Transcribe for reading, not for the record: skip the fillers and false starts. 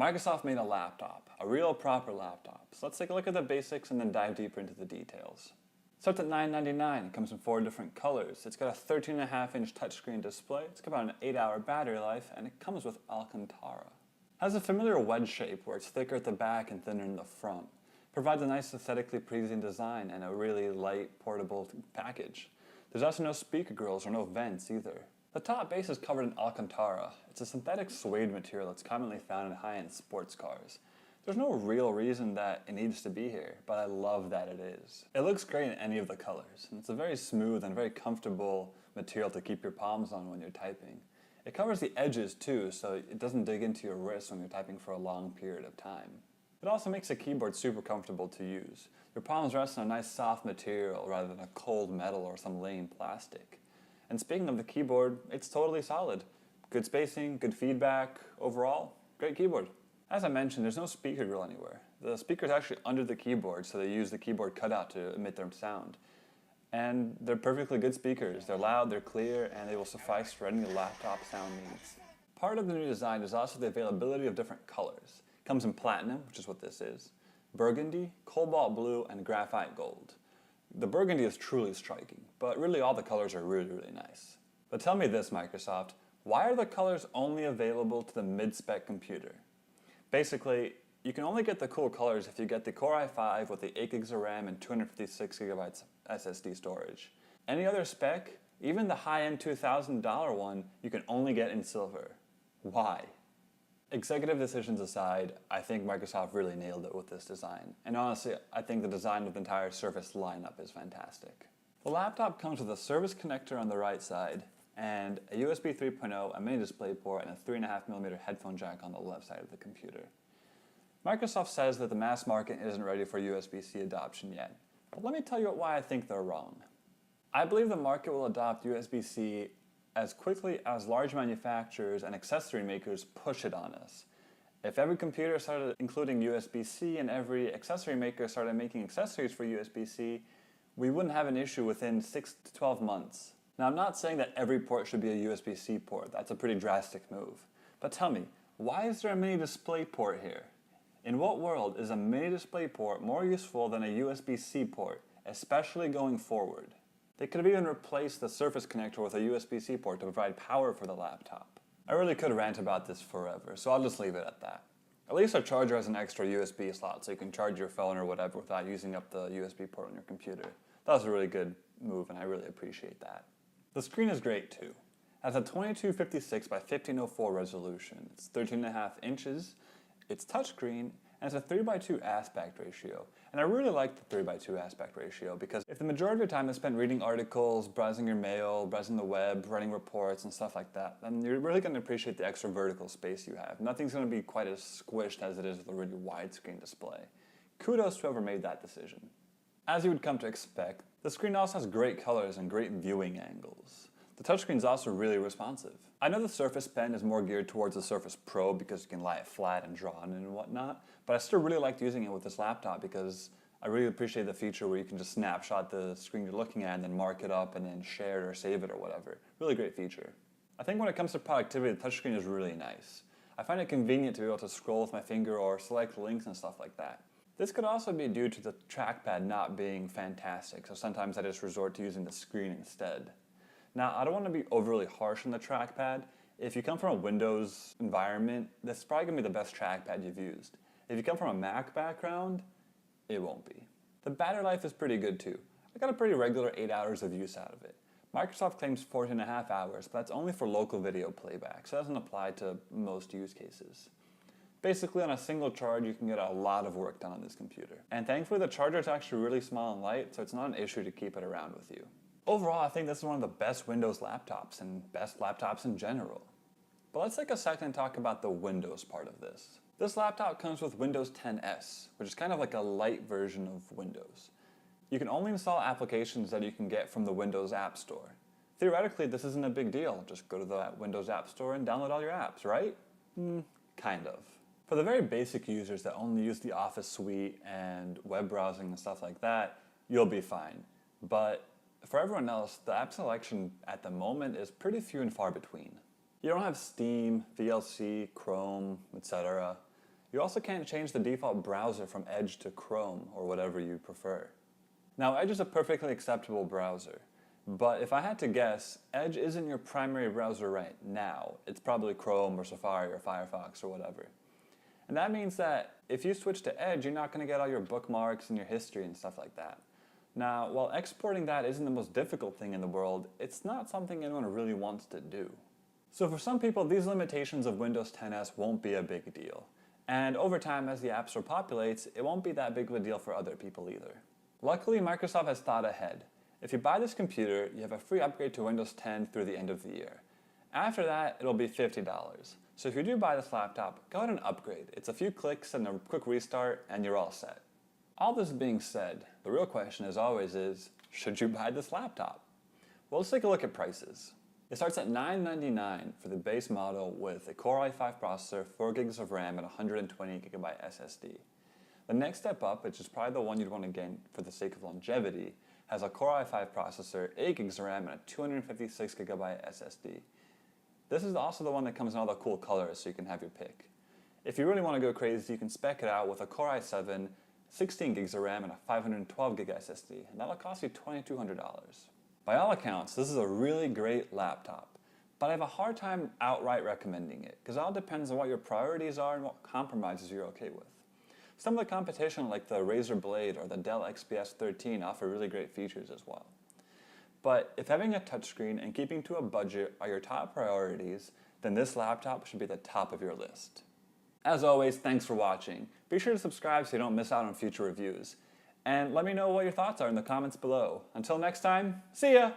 Microsoft made a laptop, a real proper laptop. So let's take a look at the basics and then dive deeper into the details. Starts at $999, it comes in 4 different colors. It's got a 13.5-inch touchscreen display, it's got about an 8-hour battery life, and it comes with Alcantara. It has a familiar wedge shape where it's thicker at the back and thinner in the front. It provides a nice aesthetically pleasing design and a really light, portable package. There's also no speaker grills or no vents either. The top base is covered in Alcantara. It's a synthetic suede material that's commonly found in high-end sports cars. There's no real reason that it needs to be here, but I love that it is. It looks great in any of the colors, and it's a very smooth and very comfortable material to keep your palms on when you're typing. It covers the edges too, so it doesn't dig into your wrist when you're typing for a long period of time. It also makes the keyboard super comfortable to use. Your palms rest on a nice soft material rather than a cold metal or some lame plastic. And speaking of the keyboard, it's totally solid. Good spacing, good feedback, overall, great keyboard. As I mentioned, there's no speaker grill anywhere. The speaker's actually under the keyboard, so they use the keyboard cutout to emit their sound. And they're perfectly good speakers. They're loud, they're clear, and they will suffice for any laptop sound needs. Part of the new design is also the availability of different colors. It comes in platinum, which is what this is, burgundy, cobalt blue, and graphite gold. The burgundy is truly striking, but really all the colors are really nice. But tell me this, Microsoft, why are the colors only available to the mid-spec computer? Basically, you can only get the cool colors if you get the Core i5 with the 8 gigs of RAM and 256 gigabytes SSD storage. Any other spec, even the high-end $2,000 one, you can only get in silver. Why? Executive decisions aside, I think Microsoft really nailed it with this design. And honestly, I think the design of the entire Surface lineup is fantastic. The laptop comes with a Surface connector on the right side, and a USB 3.0, a mini DisplayPort, and a 3.5mm headphone jack on the left side of the computer. Microsoft says that the mass market isn't ready for USB-C adoption yet, but let me tell you why I think they're wrong. I believe the market will adopt USB-C as quickly as large manufacturers and accessory makers push it on us. If every computer started including USB-C and every accessory maker started making accessories for USB-C, we wouldn't have an issue within 6 to 12 months. Now, I'm not saying that every port should be a USB-C port. That's a pretty drastic move. But tell me, why is there a mini DisplayPort here? In what world is a mini DisplayPort more useful than a USB-C port, especially going forward? They could have even replaced the Surface connector with a USB-C port to provide power for the laptop. I really could rant about this forever, so I'll just leave it at that. At least our charger has an extra USB slot, so you can charge your phone or whatever without using up the USB port on your computer. That was a really good move, and I really appreciate that. The screen is great too. It has a 2256 by 1504 resolution. It's 13.5 inches, it's touchscreen, and it's a 3:2 aspect ratio. And I really like the 3:2 aspect ratio because if the majority of your time is spent reading articles, browsing your mail, browsing the web, running reports and stuff like that, then you're really going to appreciate the extra vertical space you have. Nothing's going to be quite as squished as it is with a really widescreen display. Kudos to whoever made that decision. As you would come to expect, the screen also has great colors and great viewing angles. The touchscreen is also really responsive. I know the Surface Pen is more geared towards the Surface Pro because you can lie it flat and draw on it and whatnot, but I still really liked using it with this laptop because I really appreciate the feature where you can just snapshot the screen you're looking at and then mark it up and then share it or save it or whatever. Really great feature. I think when it comes to productivity, the touchscreen is really nice. I find it convenient to be able to scroll with my finger or select links and stuff like that. This could also be due to the trackpad not being fantastic, so sometimes I just resort to using the screen instead. Now, I don't want to be overly harsh on the trackpad. If you come from a Windows environment, this is probably going to be the best trackpad you've used. If you come from a Mac background, it won't be. The battery life is pretty good too. I got a pretty regular 8 hours of use out of it. Microsoft claims 14.5 hours, but that's only for local video playback, so it doesn't apply to most use cases. Basically, on a single charge, you can get a lot of work done on this computer. And thankfully, the charger is actually really small and light, so it's not an issue to keep it around with you. Overall, I think this is one of the best Windows laptops and best laptops in general. But let's take a second and talk about the Windows part of this. This laptop comes with Windows 10S, which is kind of like a light version of Windows. You can only install applications that you can get from the Windows App Store. Theoretically, this isn't a big deal. Just go to the Windows App Store and download all your apps, right? Kind of. For the very basic users that only use the Office suite and web browsing and stuff like that, you'll be fine. But for everyone else, the app selection at the moment is pretty few and far between. You don't have Steam, VLC, Chrome, etc. You also can't change the default browser from Edge to Chrome or whatever you prefer. Now, Edge is a perfectly acceptable browser, but if I had to guess, Edge isn't your primary browser right now. It's probably Chrome or Safari or Firefox or whatever. And that means that if you switch to Edge, you're not going to get all your bookmarks and your history and stuff like that. Now, while exporting that isn't the most difficult thing in the world, it's not something anyone really wants to do. So for some people, these limitations of Windows 10s won't be a big deal. And over time, as the App Store populates, it won't be that big of a deal for other people either. Luckily, Microsoft has thought ahead. If you buy this computer, you have a free upgrade to Windows 10 through the end of the year. After that, it'll be $50. So if you do buy this laptop, go ahead and upgrade. It's a few clicks and a quick restart, and you're all set. All this being said, the real question as always is, should you buy this laptop? Well, let's take a look at prices. It starts at $999 for the base model with a Core i5 processor, 4 gigs of RAM, and 120 gigabyte SSD. The next step up, which is probably the one you'd want to gain for the sake of longevity, has a Core i5 processor, 8 gigs of RAM, and a 256 gigabyte SSD. This is also the one that comes in all the cool colors, so you can have your pick. If you really want to go crazy, you can spec it out with a Core i7, 16 gigs of RAM, and a 512 gig SSD, and that'll cost you $2,200. By all accounts, this is a really great laptop, but I have a hard time outright recommending it, because it all depends on what your priorities are and what compromises you're okay with. Some of the competition like the Razer Blade or the Dell XPS 13 offer really great features as well. But if having a touchscreen and keeping to a budget are your top priorities, then this laptop should be the top of your list. As always, thanks for watching. Be sure to subscribe so you don't miss out on future reviews. And let me know what your thoughts are in the comments below. Until next time, see ya!